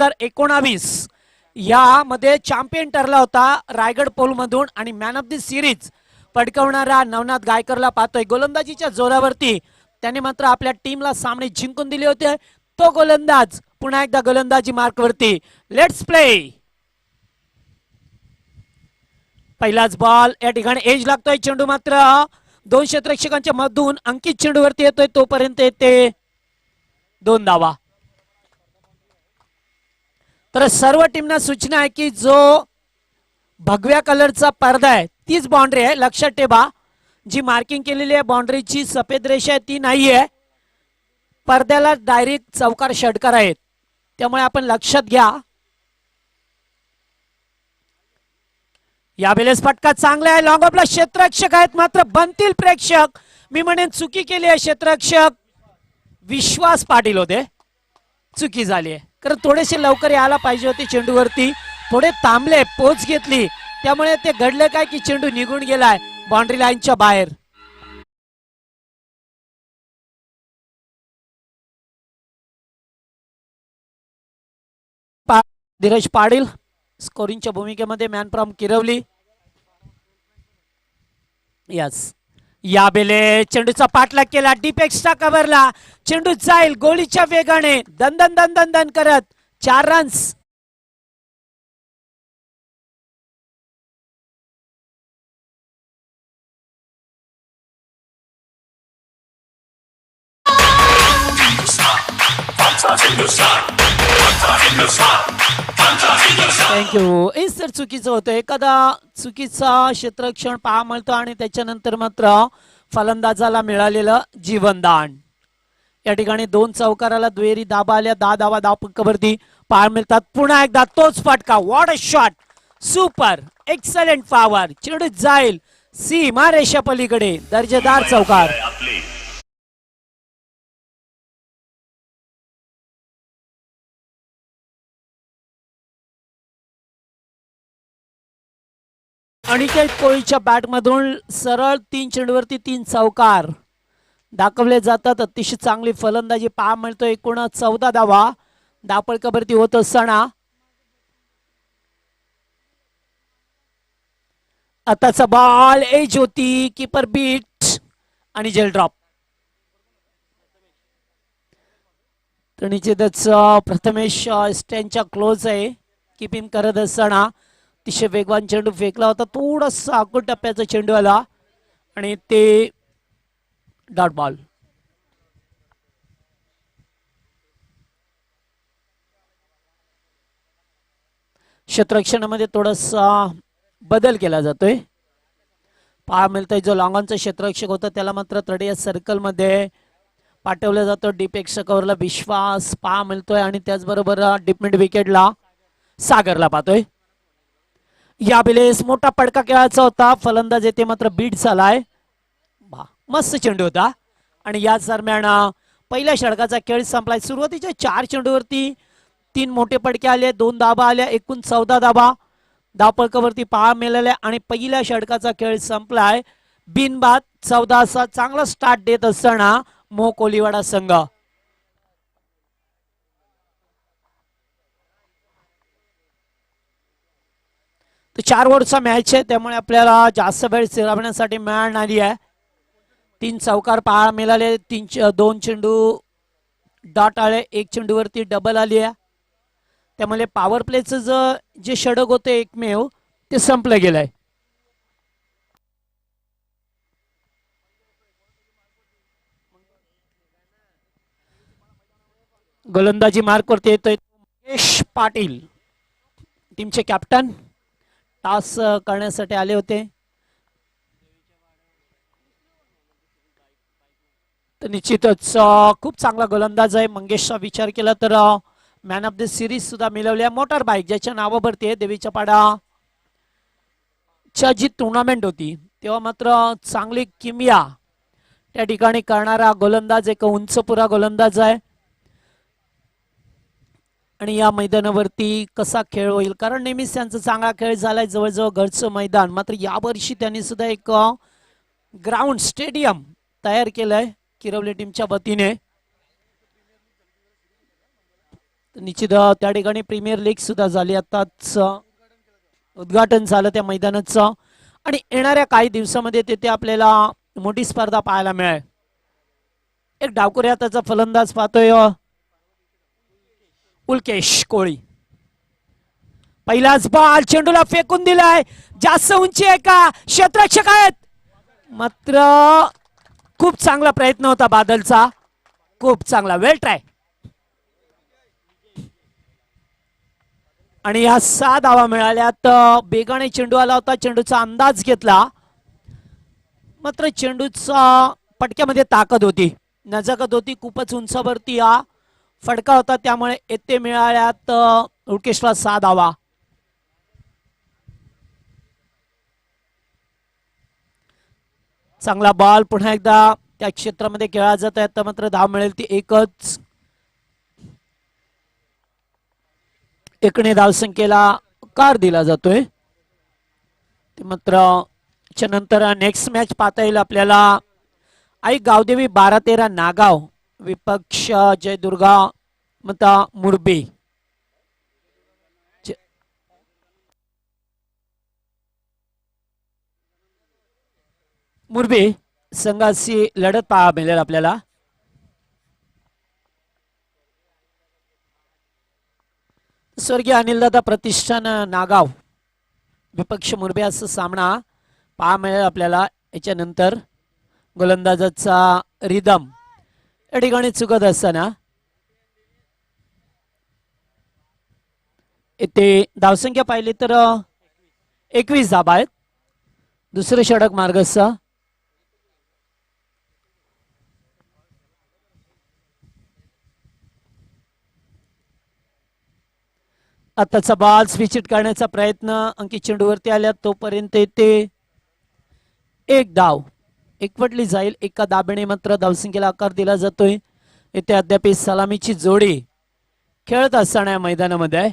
2019 यामध्ये चॅम्पियन ठरला होता रायगड पोल मधून आणि मॅन ऑफ द सिरीज पटकावणारा नवनाथ गायकरला पाहतोय. गोलंदाजीच्या जोरावरती त्याने मात्र आपल्या टीमला सामने जिंकून दिले होते. तो गोलंदाज पुन्हा एकदा गोलंदाजी मार्कवरती. Let's play. पहिलाच बॉल या ठिकाणी एज लागतोय. चेंडू मात्र दोन क्षेत्ररक्षकांच्या मधून अंकित चेंडूवरती येतोय. तोपर्यंत येते 2 धावा. तर सर्व टीमना सूचना आहे की जो भगव्या कलरचा पडदा आहे तीच बाउंड्री आहे. लक्षात ठेवा, जी मार्किंग केलेली आहे बाउंड्रीची सफेद रेषा आहे ती नाहीये. पडद्याला डायरेक्ट चौकार षटकार आहेत, त्यामुळे आपण लक्षात घ्या. यावेळेस फटका चांगला आहे. लॉंग ऑफला क्षेत्ररक्षक आहेत मात्र बनतील प्रेक्षक. मी म्हणेन चुकी केली आहे. क्षेत्ररक्षक विश्वास पाटील होते, चुकी झाली आहे. कारण थोडेसे लवकर यायला पाहिजे होते चेंडूवरती. थोडे थांबले, पोच घेतली, त्यामुळे ते घडलं काय की चेंडू निघून गेलाय बाउंड्री लाईनच्या बाहेर. धीरज पाटील स्कोरिंगच्या भूमिकेमध्ये मॅन फ्रॉम किरवली. यस, याबेले चेंडूचा पाठलाग केला. डीप एक्स्ट्रा कव्हरला चेंडू जाईल गोळीच्या वेगाने दन दन दन करत 4 रन्स. थँक्यू. हेच तर चुकीचं होतं. एखादा चुकीचा क्षेत्ररक्षण पहा मिळतो आणि त्याच्यानंतर मात्र फलंदाजाला मिळालेलं जीवनदान. या ठिकाणी 2 चौकाराला दुहेरी दाबा आल्या. 10 धावा धावपक्कावरती पार मिळतात. पुन्हा एकदा तोच फटका. What a shot, super excellent power. चेंडू जाईल सीमा रेषा पलीकडे. दर्जेदार चौकार. अनिकेत कोळीच्या बॅटमधून सरळ 3 चेंडूवरती 3 चौकार दाखवले जातात. अतिशय चांगली फलंदाजी पहा मिळतो. एकूण 14 धावा धावपळकावरती होत असताना आताचा बॉल एज होती. कीपर बीट आणि जेल ड्रॉप. तर निश्चितच प्रथमेश स्टँडच्या क्लोज आहे. किपिंग करत असताना अतिशय वेगवान चेंडू फेकला होता. थोडासा आखूड टप्प्याचा चेंडू आला आणि ते डॉट बॉल. क्षेत्ररक्षणामध्ये थोडासा बदल केला जातोय. पहा मिळतोय जो लॉंगॉनचा क्षेत्ररक्षक होता त्याला मात्र तडीया सर्कल मध्ये पाठवलं जातं. डीप एक्स्ट्रा कव्हरला विश्वास पहा मिळतोय आणि त्याचबरोबर डीप मिड विकेटला सागरला पाहतोय. यावेळेस मोठा पडका खेळायचा होता. फलंदाज येते मात्र बीट झालाय. मस्त चेंडू होता आणि याच दरम्यान पहिल्या षटकाचा खेळ संपलाय. सुरुवातीच्या 4 चेंडूवरती 3 मोठे पडके आले, 2 धाबा आल्या, एकूण 14 धाबा धावपळकावरती पहा मिळाल्या आणि पहिल्या षटकाचा खेळ संपलाय बिनबाद 14 असा चांगला स्टार्ट देत असताना मोह कोलीवाडा संघ. तर 4 ओव्हरचा मॅच आहे, त्यामुळे आपल्याला जास्त वेळ फिरवण्यासाठी मिळाली आहे. 3 चौकार पहा मिळाले. 2 चेंडू डॉट आले, 1 चेंडूवरती डबल आली आहे. त्यामुळे पॉवर प्लेचं जे षटक होते एकमेव ते संपलं गेलंय. गोलंदाजी मार्कवरती येतोय महेश पाटील, टीमचे कॅप्टन. टॉस करण्यासाठी आले होते. तर निश्चितच खूप चांगला गोलंदाज आहे. मंगेशचा विचार केला तर मॅन ऑफ द सिरीज सुद्धा मिळवल्या. मोटर बाईक ज्याच्या नावावरती आहे, देवीच्या पाडाच्या जी टुर्नामेंट होती तेव्हा मात्र चांगली किमया त्या ठिकाणी करणारा गोलंदाज, एक उंचपुरा गोलंदाज आहे. आणि या मैदानावरती कसा खेळ होईल, कारण नेहमीच त्यांचा चांगला खेळ झालाय, जवळजवळ घरचं मैदान. मात्र यावर्षी त्यांनी सुद्धा एक ग्राउंड स्टेडियम तयार केलंय किरवली टीमच्या वतीने. निश्चित त्या ठिकाणी प्रीमियर लीग सुद्धा झाली आताच उद्घाटन झालं त्या मैदानाचं आणि येणाऱ्या काही दिवसामध्ये तिथे आपल्याला मोठी स्पर्धा पाहायला मिळेल. एक डावकुरी हाताचा फलंदाज पाहतोय उल्केश कोळी. पहिलाच बॉल चेंडूला फेकून दिलाय. जास्त उंची आहे का? क्षेत्ररक्षक आहेत मात्र खूप चांगला प्रयत्न होता बादलचा. खूप चांगला वेल ट्राय. आणि ह्या 6 धावा मिळाल्यात. बेगाने चेंडू आला होता. चेंडूचा अंदाज घेतला मात्र चेंडूचा पटक्यामध्ये ताकद होती, नजाकत होती. खूपच उंचावरती हा फटका होता त्यामुळे येथे मिळाल्यात उल्केशला 6 धावा. चांगला बॉल पुन्हा एकदा त्या क्षेत्रामध्ये खेळला जात आहे. तर मात्र धाव मिळेल ती एकच. एकने धावसंख्येला कार दिला जातोय. ते मात्र नंतर नेक्स्ट मॅच पाहता येईल आपल्याला. आई गावदेवी 12-13 नागाव विपक्ष जयदुर्गा मता मुरबी. मुरबी संघाची लढत पाहा मिळेल आपल्याला. स्वर्गीय अनिलदादा प्रतिष्ठान नागाव विपक्ष मुरबी असा सामना पाहा मिळेल आपल्याला. याच्यानंतर गोलंदाजाचा रिदम या ठिकाणी चुकत असताना इथे धावसंख्या पाहिली तर 21 धाबा आहेत. दुसरे षटक मार्गस्थ. आताचा बॉल स्विचिट करण्याचा प्रयत्न अंकित चेंडूवरती आल्या तोपर्यंत ते एक धाव एकवटली जाईल. एका दाबेने मात्र धावसंख्येला आकार दिला जातोय. इथे अद्याप सलामीची जोडी खेळत असताना मैदानामध्ये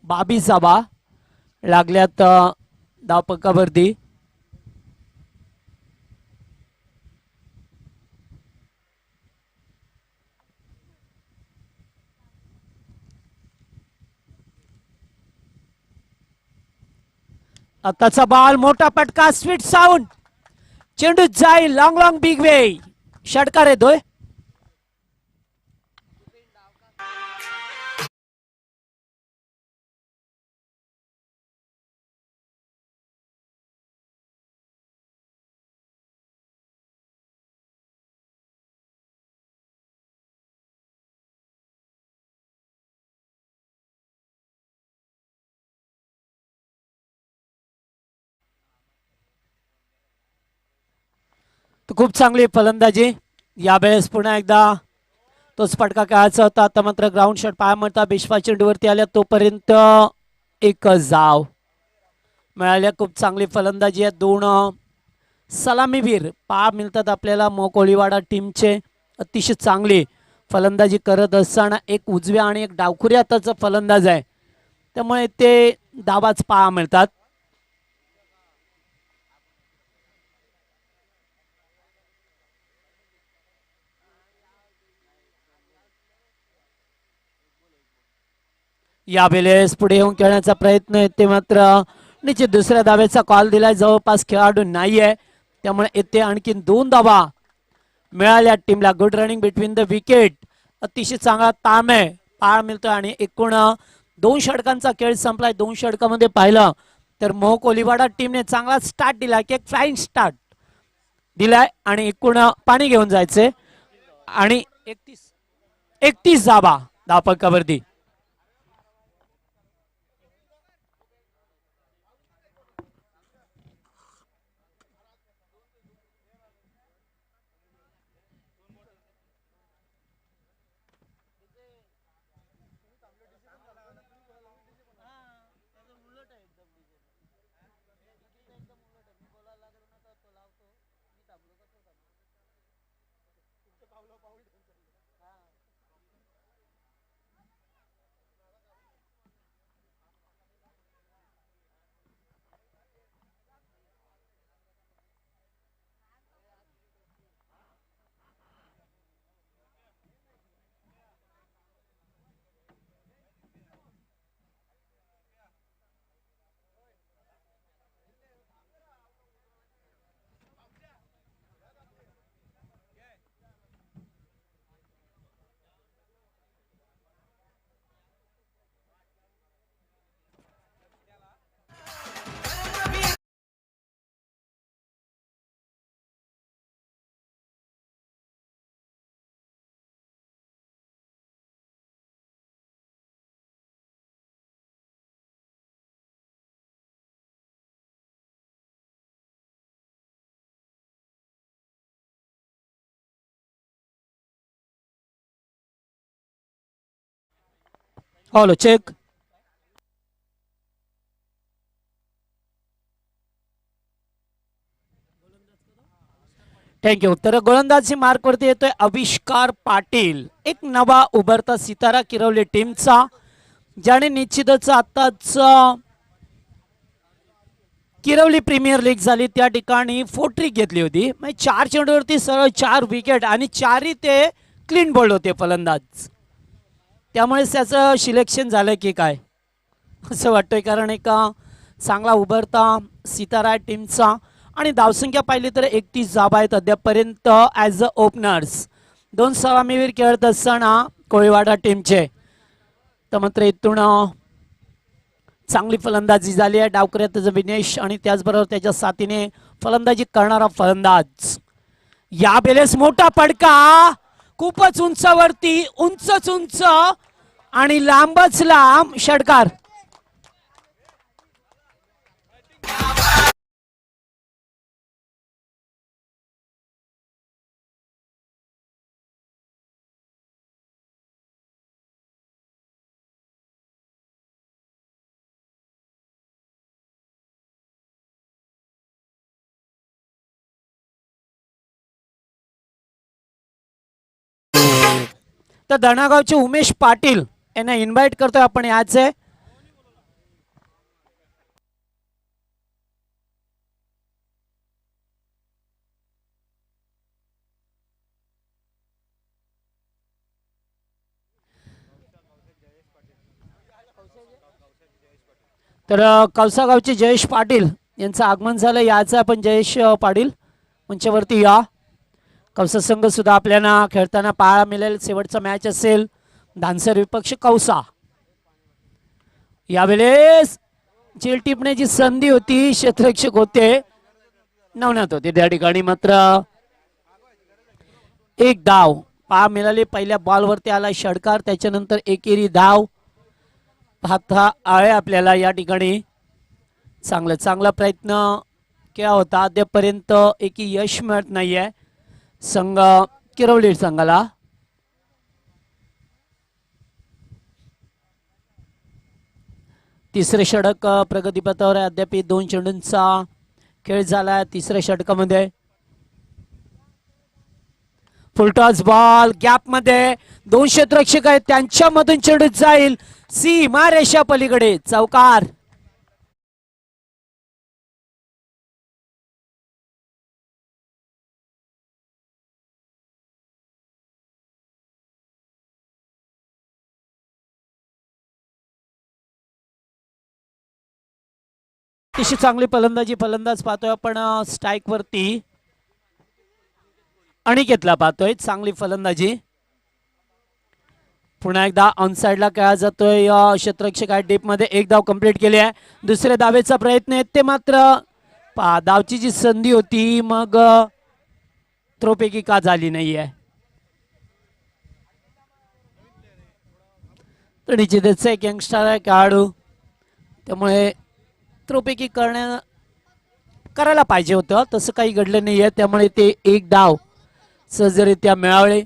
बाबी जाबा लागल्यात धावपकावरती. आताचा बॉल मोठा पटका स्वीट साऊंड चेंडू जाईल लॉंग लॉंग बिग वे षटकार येतोय. खूप चांगली फलंदाजी यावेळेस पुन्हा एकदा तोच फटका खेळायचा होता. आता मात्र ग्राउंड शॉट पाया मिळता. बिश्वा चेंडूवरती आल्या तोपर्यंत एक जाव मिळाल्या. खूप चांगली फलंदाजी आहे. दोन सलामीवीर पाहा मिळतात आपल्याला. मोकोळीवाडा टीमचे अतिशय चांगली फलंदाजी करत असताना एक उजव्या आणि एक डावखुरी हाताचा फलंदाज आहे त्यामुळे ते धावाच पाहा मिळतात. यावेळेस पुढे येऊन खेळण्याचा प्रयत्न येते मात्र निश्चित दुसऱ्या धावेचा कॉल दिलाय. जवळपास खेळाडू नाहीये त्यामुळे येथे आणखीन 2 धावा मिळाल्या टीमला. Good running between the wicket. अतिशय चांगला ताम आहे पाहायला मिळतोय आणि एकूण 2 षटकांचा खेळ संपलाय. 2 षटकामध्ये पाहिलं तर मोह कोलीवाडा टीमने चांगला स्टार्ट दिलाय की एक फ्लाइंग स्टार्ट दिलाय आणि एकूण पाणी घेऊन जायचे आणि 31 धावा धावपकावरती. Hello check. थँक्यू. तर गोलंदाजी मार्कवरती येतोय आविष्कार पाटील, एक नवा उभरता सितारा किरवली टीमचा, ज्याने निश्चितच आताच किरवली प्रीमियर लीग झाली त्या ठिकाणी फोट्रिक घेतली होती. म्हणजे 4 चेंडूवरती सरळ 4 विकेट आणि 4ही ते क्लीन बोल्ड होते फलंदाज. त्यामुळे त्याचं सिलेक्शन झालं की काय असं वाटतंय, कारण एक चांगला उभरता सितारा टीमचा. आणि धावसंख्या पाहिली तर 31 धावा आहेत अद्यापपर्यंत ॲज अ ओपनर्स. 2 सलामीवीर खेळत असताना कोळीवाडा टीमचे. तर मात्र इथून चांगली फलंदाजी झाली आहे. डावकऱ्यात विनेश आणि त्याचबरोबर त्याच्या साथीने फलंदाजी करणारा फलंदाज. या बेलेस मोठा पडका, खूपच उंचावरती, उंचच उंच आणि लांबच लांब षटकार. तर धनागावचे उमेश पाटील यांना इन्व्हाइट करतोय आपण याचे. तर कौसागावचे जयेश पाटील यांचं आगमन झालं. याचं आपण जयेश पाटील मंचावरती या. कौसा संघ सुद्धा आपल्याला खेळताना पाहायला मिळेल. शेवटचा मॅच असेल धानसर विपक्ष कौसा. यावेळेस जेल टिपण्याची संधी होती, क्षेत्ररक्षक होते, नवनाथ होते त्या ठिकाणी. मात्र एक धाव पहा मिळाली. पहिल्या बॉलवरती आला षटकार, त्याच्यानंतर एकेरी धाव पाहता आहे आपल्याला या ठिकाणी. चांगला प्रयत्न केला होता, अद्यापर्यंत एकही यश मिळत नाहीये संघ किरवली संघाला. तिसरे षटक प्रगतीपथावर आहे. अद्याप 2 चेंडूंचा खेळ झाला तिसऱ्या षटकामध्ये. फुलटॉस बॉल गॅप मध्ये 2 क्षेत्ररक्षक आहेत, त्यांच्यामधून चेंडू जाईल सीमा रेषा पलीकडे, चौकार. अतिशय चांगली फलंदाजी, फलंदाज पाहतोय आपण स्ट्राईक वरती अनिकेतला पाहतोय. चांगली फलंदाजी. पुन्हा एकदा ऑन साइडला खेळला जातोय क्षेत्ररक्षक आहे डीप मध्ये. एक धाव कंप्लीट केली आहे. दुसऱ्या धावेचा प्रयत्न आहे ते मात्र धावची जी संधी होती मग थ्रोपैकी का झाली नाहीये. तर निश्चितच एक यंगस्टर आहे खेळाडू, त्यामुळे थ्रोपैकी करायला पाहिजे होतं, तसं काही घडलं नाहीये. त्यामुळे ते एक धाव सहजरित्या मिळाले.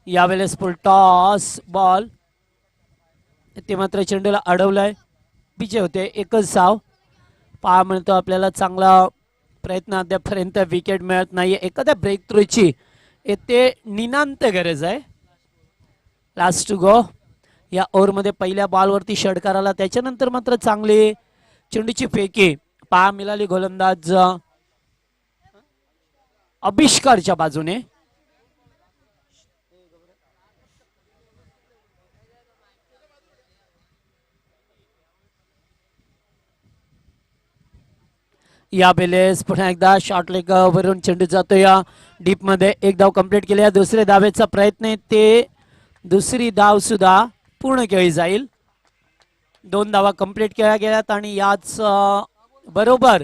यावेळेस फुल टॉस बॉल, ते मात्र चेंडूला अडवलाय. विजय होते एकच धाव. पहा म्हणतो आपल्याला चांगला प्रयत्न, अद्यापर्यंत विकेट मिळत नाहीये. एखाद्या ब्रेक थ्रूची येथे निनांत गरज आहे. लास्ट टू गो या ओव्हरमध्ये पहिल्या बॉलवरती षटकार आला, त्याच्यानंतर मात्र चांगली चेंडूची फेकी पहा मिळाली गोलंदाज अभिष्कारच्या बाजूने. या बेलेस पुन्हा एकदा शॉर्ट लेग वरून चेंडू जातो या डीप मध्ये. एक धाव कंप्लीट केली. दुसऱ्या धावेचा प्रयत्न ते दुसरी धाव सुद्धा पूर्ण केली जाईल. 2 धावा कंप्लीट केल्या गेल्यात आणि याच बरोबर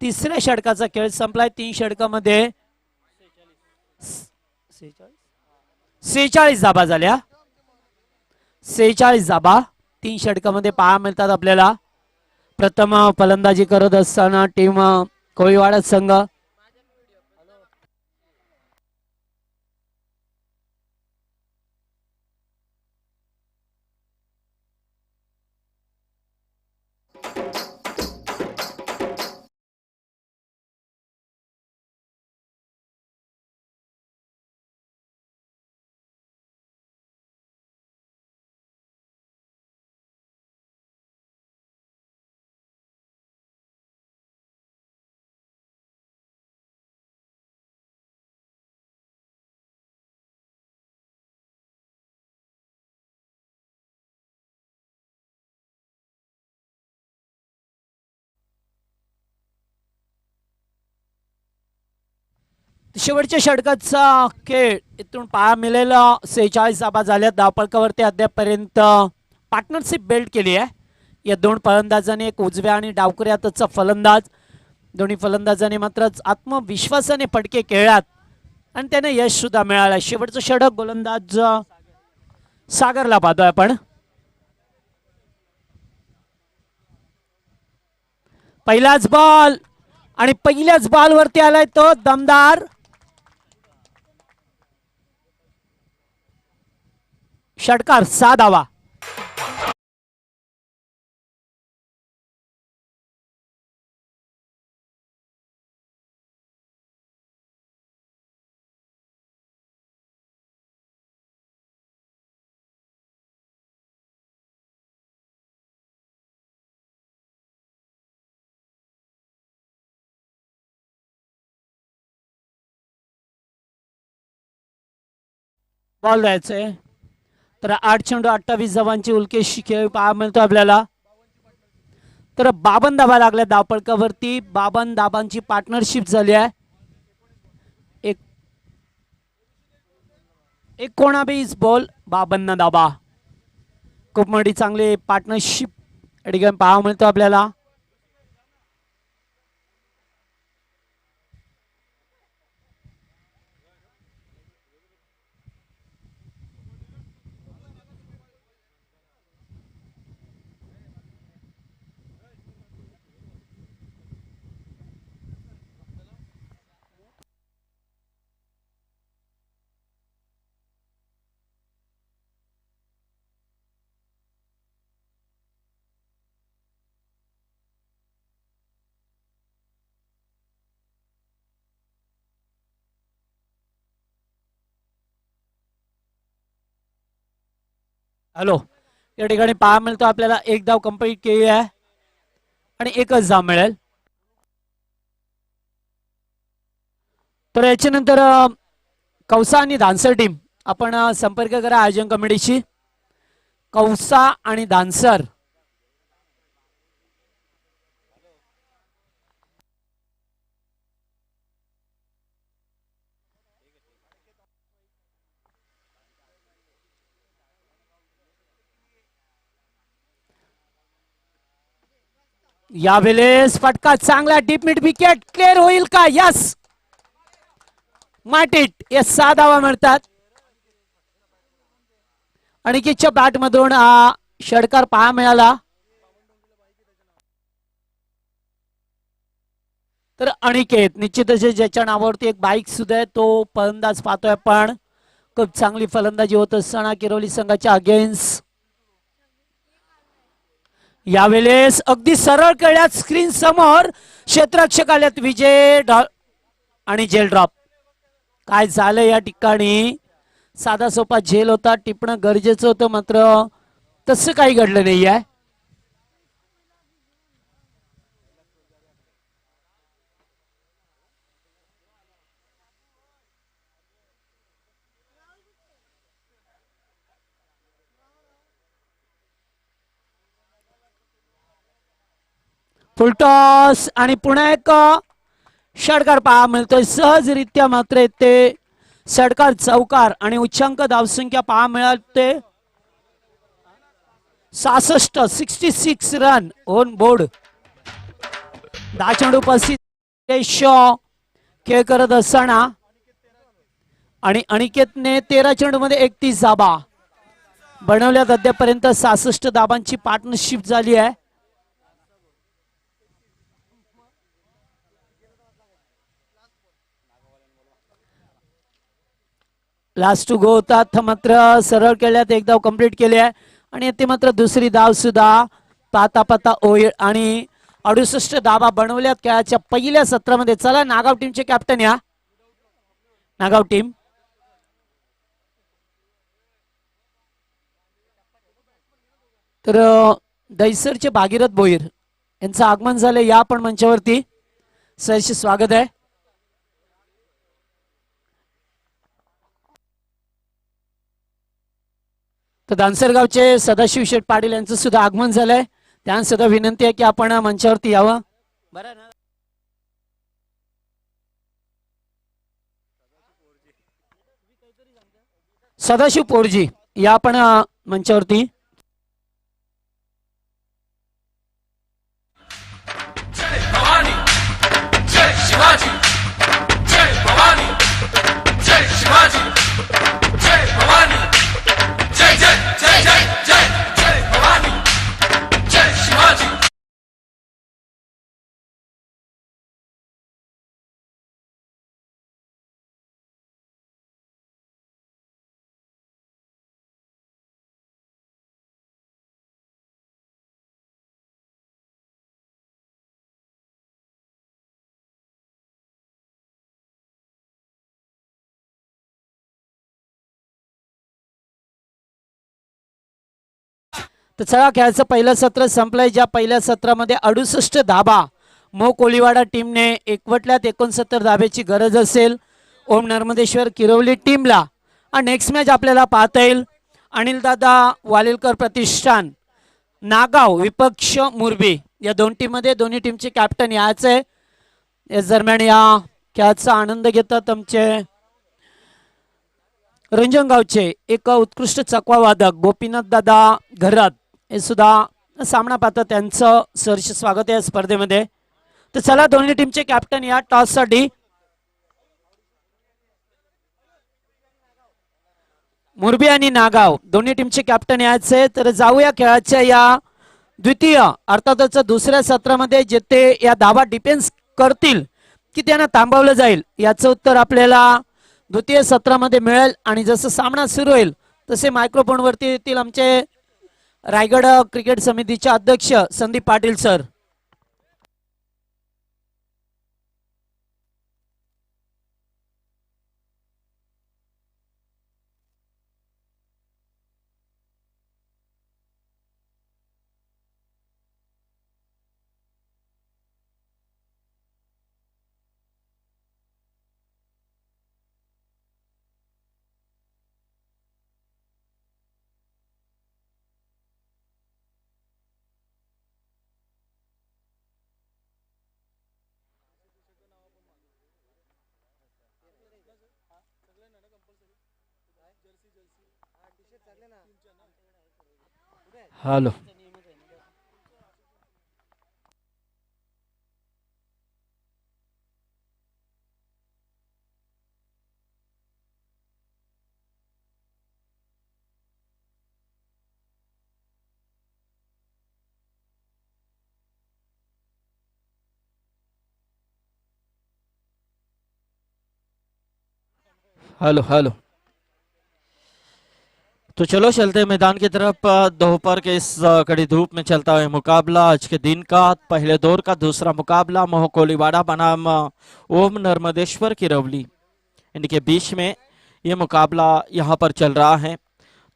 तिसऱ्या षटकाचा खेळ संपलाय. 3 षटकामध्ये 46 धाबा झाल्या. 46 धाबा 3 षटकामध्ये पहा मिळतात आपल्याला. प्रथम फलंदाजी करत असताना टीम कोळीवाडा संघ शेवटच्या षटकाचा खेळ इथून पाहा मिळेल 46 धाबा झाल्या धावपळकावरती अद्यापपर्यंत पार्टनरशिप बिल्ड केली आहे या दोन फलंदाजांनी एक उजव्या आणि डावकऱ्यातचा फलंदाज दोन्ही फलंदाजांनी मात्र आत्मविश्वासाने फटके खेळलात आणि त्याने यश सुद्धा मिळालं शेवटचं षटक गोलंदाज सागरला पाहतोय आपण पहिलाच बॉल आणि पहिल्याच बॉलवरती आलाय तो दमदार षटकार 6 धावा बॉल द्यायचंय तर 8 चेंडू 28 धावांची उल्केशी खेळ पाहायला मिळतो आपल्याला तर 52 धावा लागल्या धावपळकावरती 52 धावांची पार्टनरशिप झाली आहे एक 19 बॉल 52 धावा खूप मोठी चांगली पार्टनरशिप या ठिकाणी पाहायला मिळतो आपल्याला हॅलो या ठिकाणी पाहायला मिळतो आपल्याला एक धाव कंप्लीट केली आहे आणि एकच धाव मिळेल तर याच्यानंतर कौसा आणि धानसर टीम आपण संपर्क करा आयोजन कमिटीशी कौसा आणि धानसर यावेळेस फटका चांगला डीप मिड विकेट क्लिअर होईल का यस माटिट या 6 धावा मिळतात अनिकेतच्या बॅट मधून हा षटकार पाहा मिळाला तर अनिकेत निश्चितच ज्याच्या नावावरती एक बाईक सुद्धा आहे तो फलंदाज पाहतोय आपण खूप चांगली फलंदाजी होत असताना किरोली संघाच्या अगेन्स्ट यावेळेस अगदी सरळ कळ्यात स्क्रीन समोर क्षेत्ररक्षक आल्यात विजय आणि जेल ड्रॉप काय झालं या ठिकाणी साधा सोपा झेल होता टिपणं गरजेचं होतं मात्र तसं काही घडलं नाही आहे फुलटॉस आणि पुन्हा एक षटकार पाहा मिळतोय सहजरित्या मात्र ते षटकार चौकार आणि उच्चांक धावसंख्या पाहा मिळते 66 रन ऑन बोर्ड 10 चेंडू 35 खेळ करत असताना आणि अनिकेतने 13 चेंडू मध्ये 31 धाबा बनवल्यात अद्यापर्यंत 66 धाबांची पार्टनरशिप झाली आहे लास्ट टू गो होतात मात्र सरळ केल्यात, एक धाव कंप्लीट केली आहे आणि ते मात्र दुसरी धाव सुद्धा पाता पाता होईल आणि 68 धावा बनवल्यात खेळाच्या पहिल्या सत्रामध्ये. चला नागाव टीमचे कॅप्टन या, नागाव टीम. तर दैसरचे भागीरथ भोईर यांचं आगमन झालं, या पण मंचावरती सहर्ष स्वागत आहे. तर दानसरगावचे सदाशिव शेठ पाटील यांचं सुद्धा आगमन झालंय, त्यांना सुद्धा विनंती आहे की आपण मंचावरती यावं. बरं ना, सदाशिव पोरजी या पण मंचावरती. तर चला खेळाचं पहिलं सत्र संपलंय, ज्या पहिल्या सत्रामध्ये 68 धाबा मो कोलीवाडा टीमने एकवटल्यात. 69 धाब्याची गरज असेल ओम नर्मदेश्वर किरवली टीमला. आणि नेक्स्ट मॅच आपल्याला पाहता येईल अनिलदादा वालेलकर प्रतिष्ठान नागाव विपक्ष मुरबी या दोन टीम मध्ये. दोन्ही टीमचे कॅप्टन याच आहे. या दरम्यान या खेळाचा आनंद घेतात आमचे रंजनगावचे एक उत्कृष्ट चकवा वादक गोपीनाथ दादा घरात, हे सुद्धा सामना पाहतात, त्यांचं सहर्ष स्वागत आहे या स्पर्धेमध्ये. तर चला दोन्ही टीमचे कॅप्टन या टॉस साठी. मुरबी आणि नागाव दोन्ही टीमचे कॅप्टन याचे. तर जाऊया खेळाच्या या द्वितीय अर्थातच दुसऱ्या सत्रामध्ये जेथे या धावा डिफेन्स करतील की त्यांना थांबवलं जाईल, याचं उत्तर आपल्याला द्वितीय सत्रामध्ये मिळेल. आणि जसं सामना सुरू होईल तसे मायक्रोफोन वरती येतील आमचे रायगड क्रिकेट समितीचे अध्यक्ष Sandeep Patil sir. Hello hello hello. तो चलो चलते हैं मैदान की तरफ। दोपहर के इस कड़ी धूप में चलता हुआ मुकाबला आज के दिन का पहले दौर का दूसरा मुकाबला मोह कोलीवाड़ा बनाम ओम नर्मदेश्वर किरवली, इनके बीच में ये मुकाबला यहाँ पर चल रहा है।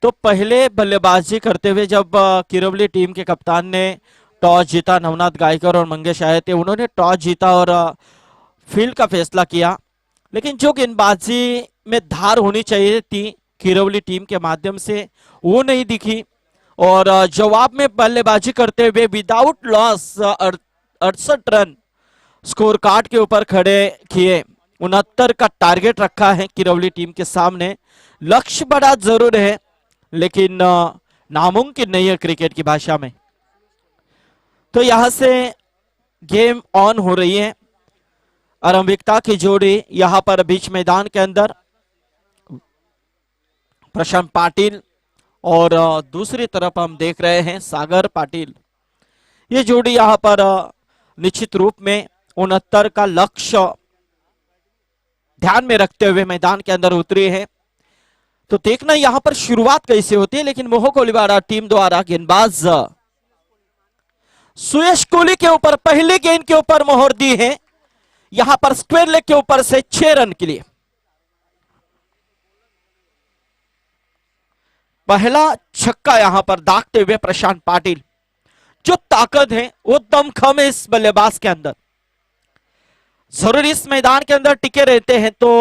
तो पहले बल्लेबाजी करते हुए जब किरवली टीम के कप्तान ने टॉस जीता, नवनाथ गायकर और मंगेश आए थे, उन्होंने टॉस जीता और फील्ड का फैसला किया, लेकिन जो गेंदबाजी में धार होनी चाहिए थी किरवली टीम के माध्यम से वो नहीं दिखी और जवाब में बल्लेबाजी करते हुए without loss 68 run score card के ऊपर खड़े किए। 69 का टारगेट रखा है किरवली टीम के सामने। लक्ष्य बड़ा जरूर है लेकिन नामुमकिन नहीं है क्रिकेट की भाषा में। तो यहां से गेम ऑन हो रही है। आरंभिकता की जोड़ी यहां पर बीच मैदान के अंदर प्रशांत पाटिल और दूसरी तरफ हम देख रहे हैं सागर पाटिल। ये जोड़ी यहां पर निश्चित रूप में 69 का लक्ष्य ध्यान में रखते हुए मैदान के अंदर उतरी है। तो देखना यहां पर शुरुआत कैसे होती है, लेकिन मोह कोलीवाड़ा टीम द्वारा गेंदबाज सुयश कोहली के ऊपर पहली गेंद के ऊपर मोहर दी है, यहां पर स्क्वायर लेग के ऊपर से 6 रन के लिए। पहला छक्का यहां पर दागते हुए प्रशांत पाटिल। जो ताकत है वो दमखम है इस बल्लेबाज के अंदर। जरूर इस मैदान के अंदर टिके रहते हैं तो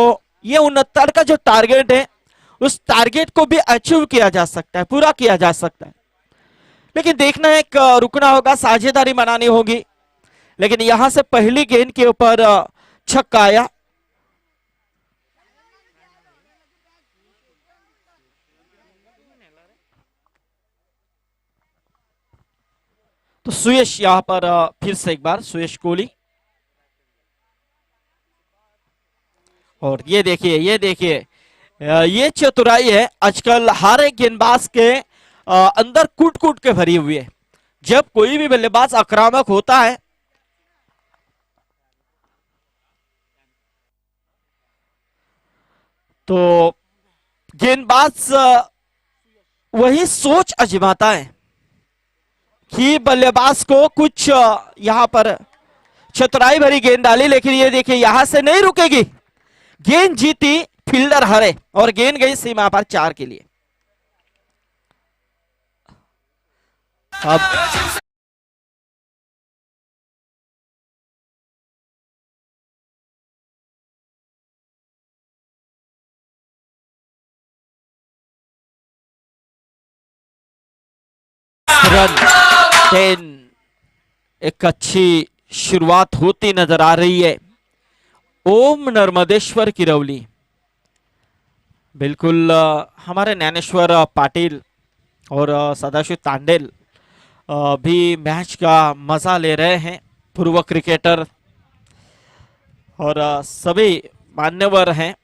ये 69 का जो टारगेट है उस टारगेट को भी अचीव किया जा सकता है, पूरा किया जा सकता है। लेकिन देखना है, रुकना होगा, साझेदारी बनानी होगी। लेकिन यहां से पहली गेंद के ऊपर छक्का आया। तो सुयश यहां पर फिर से एक बार सुयश कोहली। और ये देखिए, ये देखिए, ये चतुराई है आजकल हर एक गेंदबाज के अंदर कूट कूट के भरी हुई है। जब कोई भी बल्लेबाज आक्रामक होता है तो गेंदबाज वही सोच आजमाता है कि बल्लेबाज को कुछ यहां पर चतुराई भरी गेंद डाली, लेकिन ये देखिए यहां से नहीं रुकेगी। गेंद जीती, फील्डर हारे और गेंद गई सीमा पर 4 के लिए। अब रन 10, एक अच्छी शुरुआत होती नजर आ रही है। ओम नर्मदेश्वर किरौली, बिल्कुल हमारे ज्ञानेश्वर पाटिल और सदाशिव तांडेल भी मैच का मजा ले रहे हैं। पूर्व क्रिकेटर और सभी मान्यवर हैं।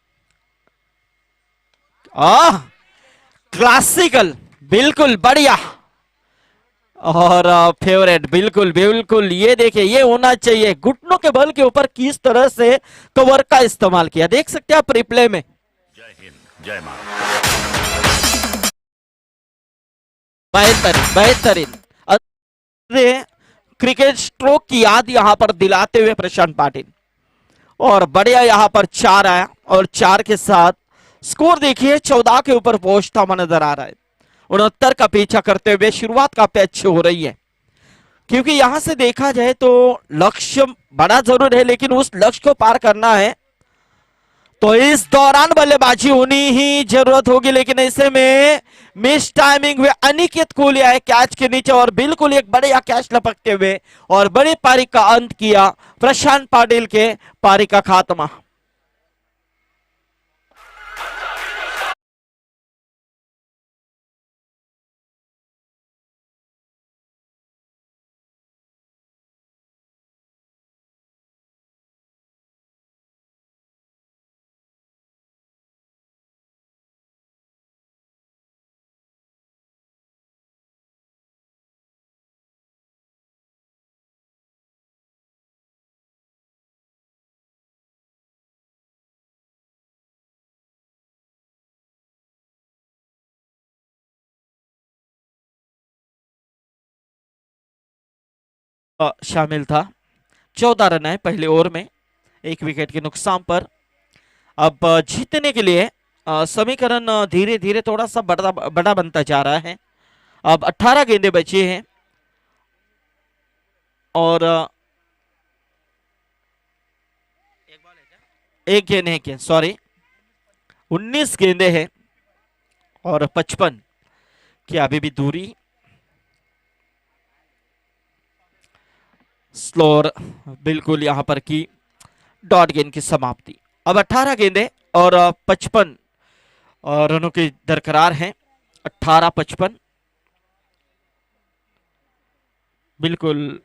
क्लासिकल, बिल्कुल बढ़िया और फेवरेट, बिल्कुल बिल्कुल। ये देखिए, ये होना चाहिए। घुटनों के बल के ऊपर किस तरह से कवर का इस्तेमाल किया, देख सकते हैं आप रिप्ले में। जय हिंद, जय मां। बेहतरीन बेहतरीन क्रिकेट स्ट्रोक की याद यहां पर दिलाते हुए प्रशांत पाटिल। और बढ़िया यहां पर 4 आया और 4 के साथ स्कोर देखिए 14 के ऊपर पहुंचता हुआ नजर आ रहा है। 69 का पीछा करते हुए शुरुआत काफी अच्छी हो रही है, क्योंकि यहां से देखा जाए तो लक्ष्य बड़ा जरूर है, लेकिन उस लक्ष्य को पार करना है तो इस दौरान बल्लेबाजी होनी ही जरूरत होगी। लेकिन ऐसे में मिस टाइमिंग हुए अनिकेत कोहली आए कैच के नीचे और बिल्कुल एक बढ़िया कैच लपकते हुए और बड़ी पारी का अंत किया प्रशांत पाटिल के पारी का खात्मा। शामिल था। 14 रन है पहले ओवर में, 1 विकेट के नुकसान पर। अब जीतने के लिए समीकरण धीरे धीरे थोड़ा सा बड़ा बनता जा रहा है। अब 18 गेंदें बची हैं और एक गेंद है क्या, सॉरी 19 गेंदें हैं और 55 की अभी भी दूरी। स्लोर बिल्कुल यहां पर की डॉट गेंद की समाप्ति। अब 18 गेंदें और 55 रनों की दरकरार हैं। 18-55 बिल्कुल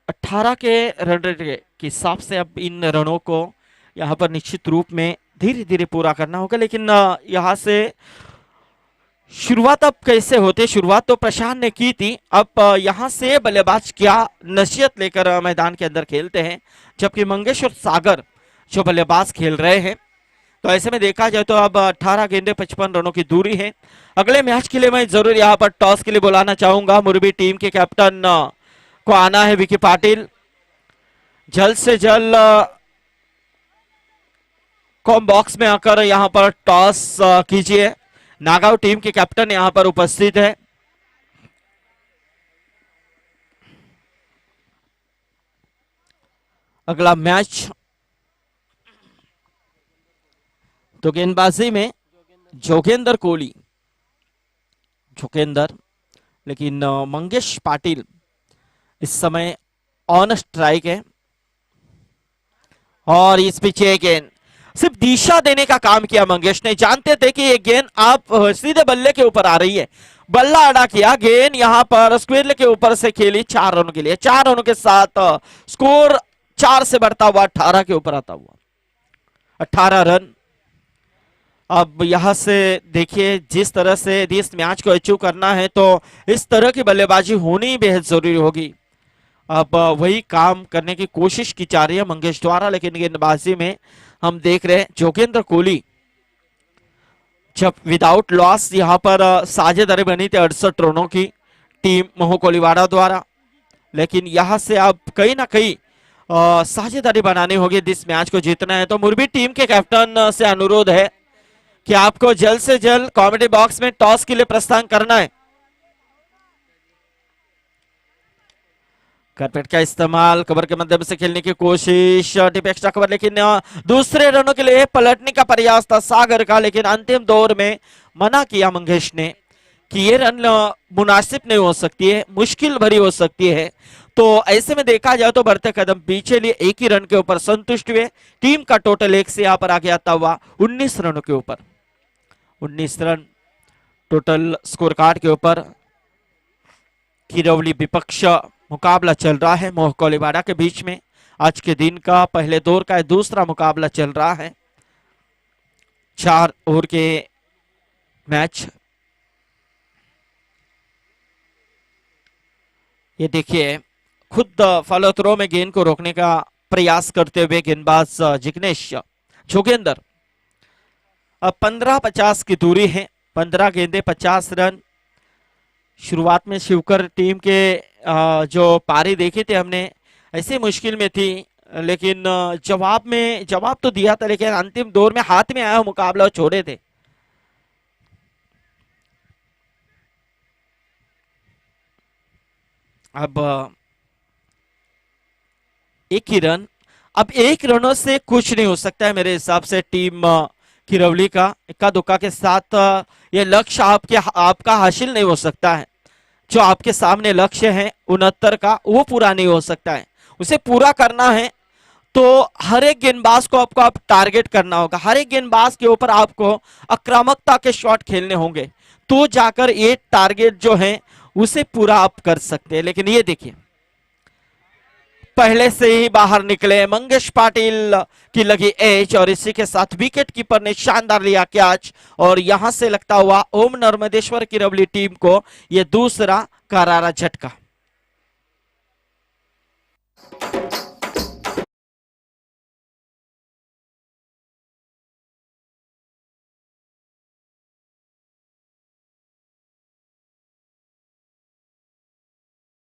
18 के रन रेट के हिसाब से अब इन रनों को यहां पर निश्चित रूप में धीरे धीरे पूरा करना होगा। लेकिन यहां से शुरुआत अब कैसे होते, शुरुआत तो प्रशांत ने की थी। अब यहां से बल्लेबाज क्या नसीहत लेकर मैदान के अंदर खेलते हैं, जबकि मंगेश और सागर जो बल्लेबाज खेल रहे हैं तो ऐसे में देखा जाए तो अब 18 गेंदे 55 रनों की दूरी है। अगले मैच के लिए मैं जरूर यहाँ पर टॉस के लिए बुलाना चाहूंगा। मुरबी टीम के कैप्टन को आना है विकी पाटिल। जल्द से जल्द कॉम बॉक्स में आकर यहाँ पर टॉस कीजिए। नागांव टीम के कैप्टन यहाँ पर उपस्थित है। अगला मैच तो गेंदबाजी में जोगेंद्र कोहली, लेकिन मंगेश पाटिल इस समय ऑन स्ट्राइक है। और इस पिछे गेंद सिर्फ दिशा देने का काम किया मंगेश ने। जानते थे कि ये गेंद आप सीधे बल्ले के ऊपर आ रही है, बल्ला अड़ा किया, गेंद यहां पर स्क्वेयर के ऊपर से खेली 4 रनों के लिए। 4 रनों के साथ स्कोर 4 से बढ़ता हुआ 18 के ऊपर आता हुआ 18 रन। अब यहां से देखिए जिस तरह से इस मैच को अचीव करना है तो इस तरह की बल्लेबाजी होनी बेहद जरूरी होगी। अब वही काम करने की कोशिश की जा रही है मंगेश द्वारा, लेकिन गेंदबाजी में हम देख रहे हैं जोगेंद्र कोहली जब विदाउट लॉस यहां पर साझेदारी बनी थी 68 रनों की टीम मोह कोलीवाड़ा द्वारा, लेकिन यहां से अब कहीं ना कहीं साझेदारी बनानी होगी। इस मैच को जीतना है तो मुरबी टीम के कैप्टन से अनुरोध है कि आपको जल्द से जल्द कॉमेडी बॉक्स में टॉस के लिए प्रस्थान करना है। कारपेट का इस्तेमाल कवर के माध्यम से खेलने की कोशिश, टिप एक्स्ट्रा कवर, लेकिन दूसरे रनों के लिए पलटने का प्रयास था सागर का, लेकिन अंतिम दौर में मना किया मंगेश ने कि ये रन मुनासिब नहीं हो सकती है, मुश्किल भरी हो सकती है। तो ऐसे में देखा जाए तो बढ़ते कदम पीछे लिए एक ही रन के ऊपर संतुष्ट हुए। टीम का टोटल एक से यहां पर आगे आता हुआ 19 रनों के ऊपर, 19 रन टोटल स्कोर कार्ड के ऊपर। किरवली विपक्ष मुकाबला चल रहा है मोह कोलीवाड़ा के बीच में। आज के दिन का पहले दौर का दूसरा मुकाबला चल रहा है। 4 ओवर के मैच। ये देखिए खुद फॉलो थ्रो में गेंद को रोकने का प्रयास करते हुए गेंदबाज जिग्नेश जोगेंद्र। अब 15-50 की दूरी है, 15 गेंदे 50 रन। शुरुआत में शिवकर टीम के जो पारी देखी थे हमने ऐसी मुश्किल में थी, लेकिन जवाब तो दिया था, लेकिन अंतिम दौर में हाथ में आया मुकाबला छोड़े थे। अब एक ही रन, अब 1 रनों से कुछ नहीं हो सकता है मेरे हिसाब से टीम किरवली का। इक्का दुक्का के साथ ये लक्ष्य आपका हासिल नहीं हो सकता है। जो आपके सामने लक्ष्य है 69 का, वो पूरा नहीं हो सकता है। उसे पूरा करना है तो हर एक गेंदबाज को आपको टारगेट करना होगा, हर एक गेंदबाज के ऊपर आपको आक्रामकता के शॉट खेलने होंगे, तो जाकर ये टारगेट जो है उसे पूरा आप कर सकते हैं। लेकिन ये देखिए पहले से ही बाहर निकले मंगेश पाटिल की लगी एज, और इसी के साथ विकेट कीपर ने शानदार लिया कैच, और यहां से लगता हुआ ओम नर्मदेश्वर की रवली टीम को यह दूसरा करारा झटका।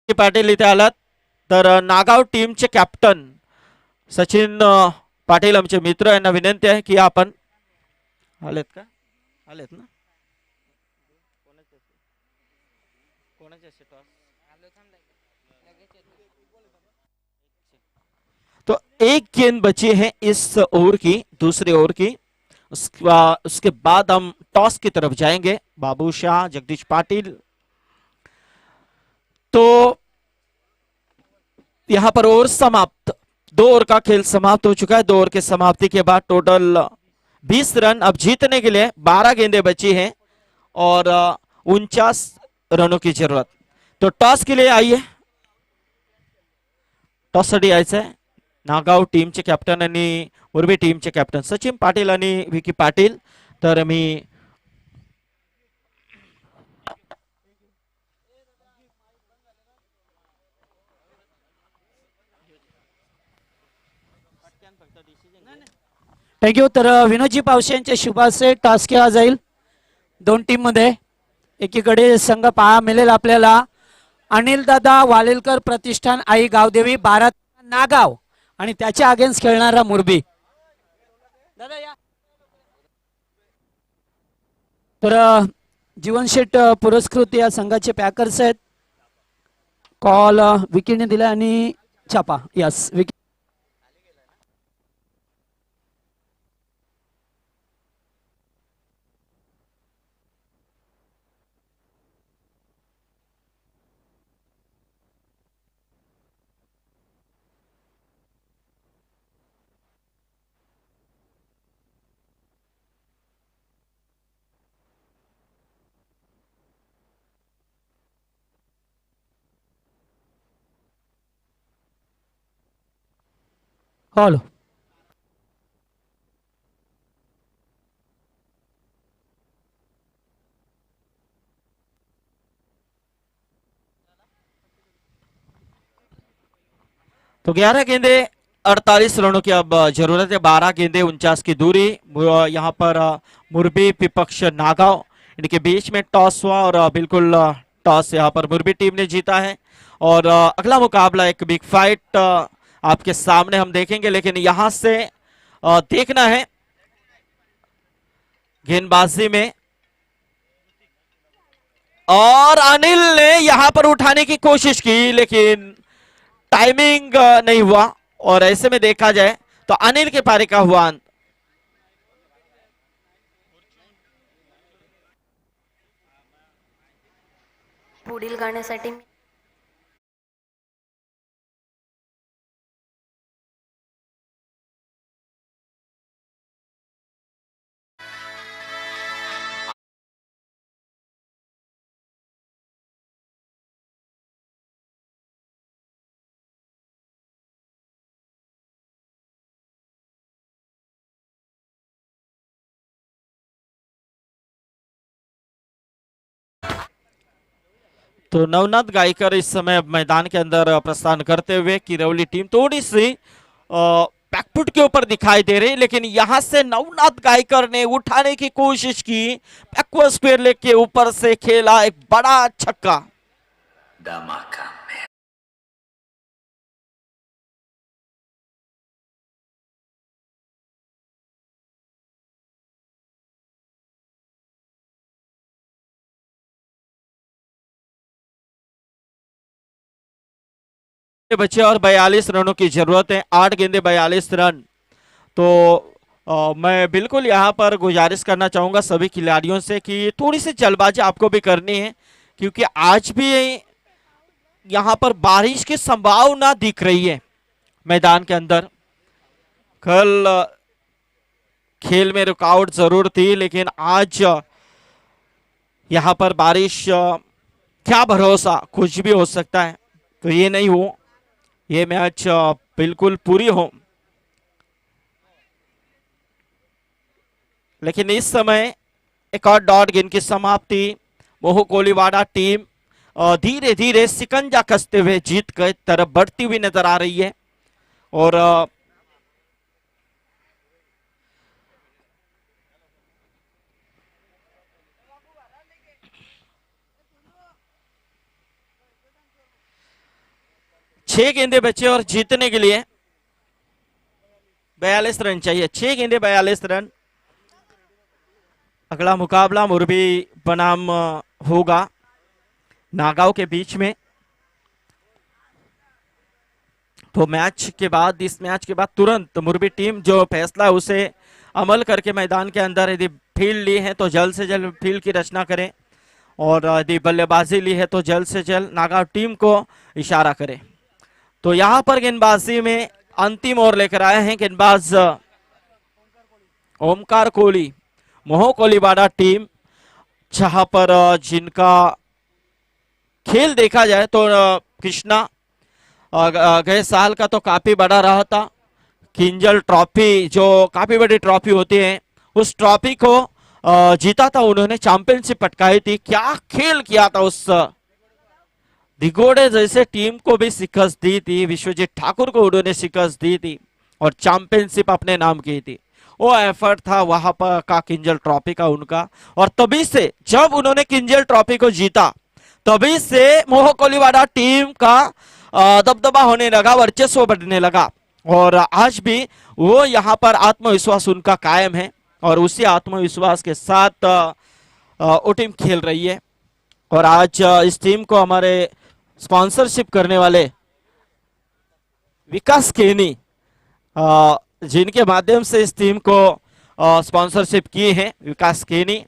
पाटील इथे आलात तर नागाव टीमचे कॅप्टन सचिन पाटील आमचे मित्र यांना विनंती आहे की आपण आलेत का, आलेत ना, तो एक गेंद बची है इस ओवर की, दूसरे ओवर की। उसके बाद हम टॉस की तरफ जाएंगे। बाबू शाह, जगदीश पाटिल। तो यहां पर ओवर समाप्त, 2 ओवर का खेल समाप्त हो चुका है। 2 ओवर के समाप्ति के बाद टोटल 20 रन। अब जीतने के लिए 12 गेंदें बची हैं और 49 रनों की जरूरत। तो टॉस के लिए आइए, टॉस साठी यायचं आहे। नागाव टीमचे कॅप्टन आणि उर्वी टीमचे कॅप्टन सचिन पाटील आणि विकी पाटील। तर मी थँक्यू. तर विनोदजी पावसे यांच्या शुभाचे टॉस केला जाईल दोन टीम मध्ये. एकीकडे संघ पाहा मिळेल आपल्याला अनिल दादा वालेलकर प्रतिष्ठान आई गावदेवी 12 नागाव आणि त्याच्या अगेन्स्ट खेळणारा मुरबी. दादा या. तर जीवनशेठ पुरस्कृत या संघाचे पॅकर्स आहेत. कॉल विकीने दिला आणि छापा. यस विकी. हॅलो. तो 11 गेंदे 48 रनों की अब जरूरत है. 12 गेंदे 49 की दूरी. यहाँ पर मुरबी विपक्ष नागांव इनके बीच में टॉस हुआ और बिल्कुल टॉस यहाँ पर मुरबी टीम ने जीता है. और अगला मुकाबला एक बिग फाइट आपके सामने हम देखेंगे. लेकिन यहां से देखना है गेंदबाजी में. और अनिल ने यहां पर उठाने की कोशिश की लेकिन टाइमिंग नहीं हुआ. और ऐसे में देखा जाए तो अनिल के पारी का हुआ अंत. पुढील गाण्यासाठी तो नवनाथ गायकर इस समय मैदान के अंदर प्रस्थान करते हुए किरौली टीम थोड़ी सी बैकफुट के ऊपर दिखाई दे रही. लेकिन यहां से नवनाथ गायकर ने उठाने की कोशिश की. बैकवर्ड स्क्वायर लेग के ऊपर से खेला एक बड़ा छक्का. धमाका. 8 बचे और 42 रनों की जरूरत है. 8 गेंदे 42 रन. तो मैं बिल्कुल यहाँ पर गुजारिश करना चाहूंगा सभी खिलाड़ियों से कि थोड़ी सी जल्दबाजी आपको भी करनी है क्योंकि आज भी यहाँ पर बारिश की संभावना दिख रही है मैदान के अंदर. कल खेल में रुकावट जरूर थी लेकिन आज यहाँ पर बारिश क्या भरोसा, कुछ भी हो सकता है. तो ये नहीं हो, ये मैच बिल्कुल पूरी हो. लेकिन इस समय एक और डॉट गेंद की समाप्ति. मोह कोलीवाड़ा टीम धीरे धीरे सिकंजा कसते हुए जीत की तरफ बढ़ती हुई नजर आ रही है. और छह गेंदे बचे और जीतने के लिए 42 रन चाहिए. 6 गेंदे 42 रन. अगला मुकाबला मुरबी बनाम होगा नागांव के बीच में. तो मैच के बाद, इस मैच के बाद तुरंत मुरबी टीम जो फैसला है उसे अमल करके मैदान के अंदर यदि फील्ड ली है तो जल्द से जल्द फील्ड की रचना करें और यदि बल्लेबाजी ली है तो जल्द से जल्द नागांव टीम को इशारा करें. तो यहां पर गेंदबाजी में अंतिम ओवर लेकर आए हैं गेंदबाज ओमकार कोहली, मोह कोलीवाड़ा टीम, जहां पर जिनका खेल देखा जाए तो कृष्णा गए साल का तो काफी बड़ा रहा था. किंजल ट्रॉफी जो काफी बड़ी ट्रॉफी होती है उस ट्रॉफी को जीता था उन्होंने, चैंपियनशिप पटकाई थी. क्या खेल किया था, उस दिगोड़े जैसे टीम को भी शिकस्त दी थी. विश्वजीत ठाकुर को उन्होंने शिकस्त दी थी और चैंपियनशिप अपने नाम की थी. वो एफर्ट था वहां पर का किंजल ट्रॉफी का उनका। और तभी से जब उन्होंने किंजल ट्रॉफी को जीता तभी से मोह कोलीवाड़ा टीम का दबदबा होने लगा, वर्चस्व बढ़ने लगा। और आज भी वो यहाँ पर आत्मविश्वास उनका कायम है और उसी आत्मविश्वास के साथ वो टीम खेल रही है। और आज इस टीम को हमारे स्पॉन्सरशिप करने वाले विकास केनी, जिनके माध्यम से इस टीम को स्पॉन्सरशिप की है, विकास केनी,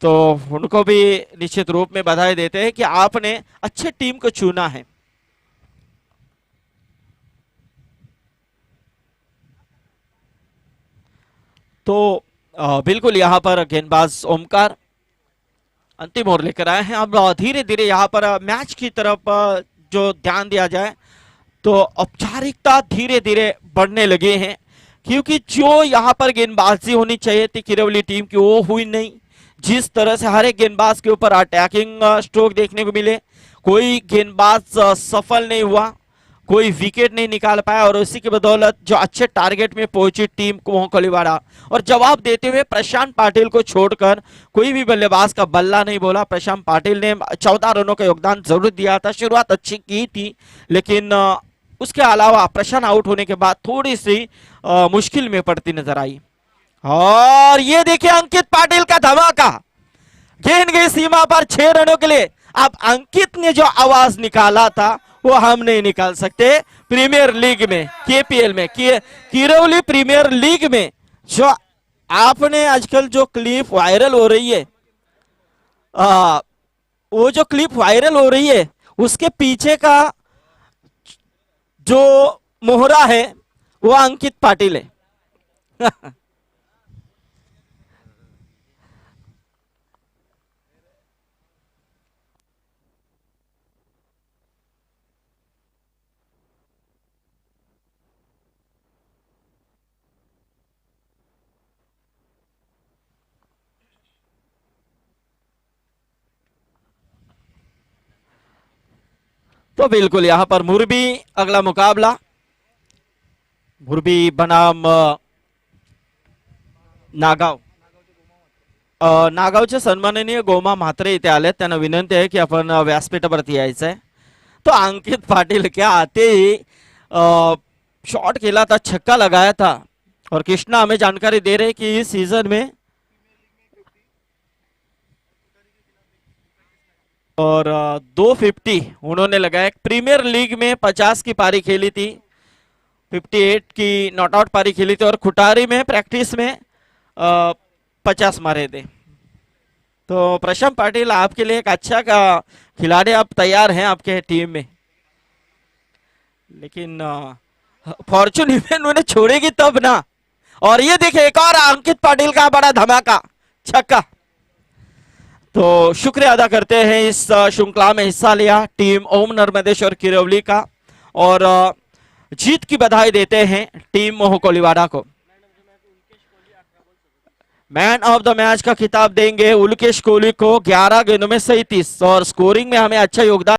तो उनको भी निश्चित रूप में बधाई देते हैं कि आपने अच्छे टीम को चुना है। तो बिल्कुल यहाँ पर गेंदबाज ओमकार अंतिम ओवर लेकर आए हैं। अब धीरे धीरे यहाँ पर मैच की तरफ जो ध्यान दिया जाए तो औपचारिकता धीरे धीरे बढ़ने लगे हैं, क्योंकि जो यहाँ पर गेंदबाजी होनी चाहिए थी किरवली टीम की वो हुई नहीं। जिस तरह से हर एक गेंदबाज के ऊपर अटैकिंग स्ट्रोक देखने को मिले, कोई गेंदबाज सफल नहीं हुआ, कोई विकेट नहीं निकाल पाया और उसी की बदौलत जो अच्छे टारगेट में पहुंची टीम मोह कोलीवाड़ा, और जवाब देते हुए प्रशांत पाटिल को छोड़कर कोई भी बल्लेबाज का बल्ला नहीं बोला। प्रशांत पाटिल ने 14 रनों का योगदान जरूर दिया था, शुरुआत अच्छी की थी, लेकिन उसके अलावा प्रशांत आउट होने के बाद थोड़ी सी मुश्किल में पड़ती नजर आई। और ये देखिए अंकित पाटिल का धमाका, गेंद गई सीमा पर 6 रनों के लिए। अब अंकित ने जो आवाज निकाला था वो हम नहीं निकाल सकते। प्रीमियर लीग में, केपीएल में, किरौली प्रीमियर लीग में जो आपने आजकल जो क्लिप वायरल हो रही है, वो जो क्लिप वायरल हो रही है उसके पीछे का जो मोहरा है वो अंकित पाटिल है। तो बिल्कुल यहां पर मुरबी अगला मुकाबला, मुरबी बनाम नागाव। नागावचे सन्माननीय गोमा म्हात्रे इथे आले, त्यांना विनंती आहे की आपण व्यासपीठावरती यायचं आहे। तो अंकित पाटिल क्या आते ही शॉट खेला था, छक्का लगाया था। और कृष्णा हमें जानकारी दे रहे कि इस सीजन में और 250 उन्होंने लगाया। प्रीमियर लीग में 50 की पारी खेली थी, 58 की नॉटआउट पारी खेली थी और खुटारी में प्रैक्टिस में 50 मारे थे। तो प्रशांत पाटिल आपके लिए एक अच्छा का खिलाड़ी आप तैयार हैं आपके टीम में, लेकिन फॉर्चून इवेंट उन्हें छोड़ेगी तब ना। और ये देखिए एक और अंकित पाटिल का बड़ा धमाका, छक्का। तो शुक्रिया अदा करते हैं इस श्रृंखला में हिस्सा लिया टीम ओम नर्मदेश्वर किरवली का, और जीत की बधाई देते हैं टीम मोह कोलीवाड़ा को। मैन ऑफ द मैच का खिताब देंगे उल्केश कोहली को 11 गेंदों में 37, और स्कोरिंग में हमें अच्छा योगदान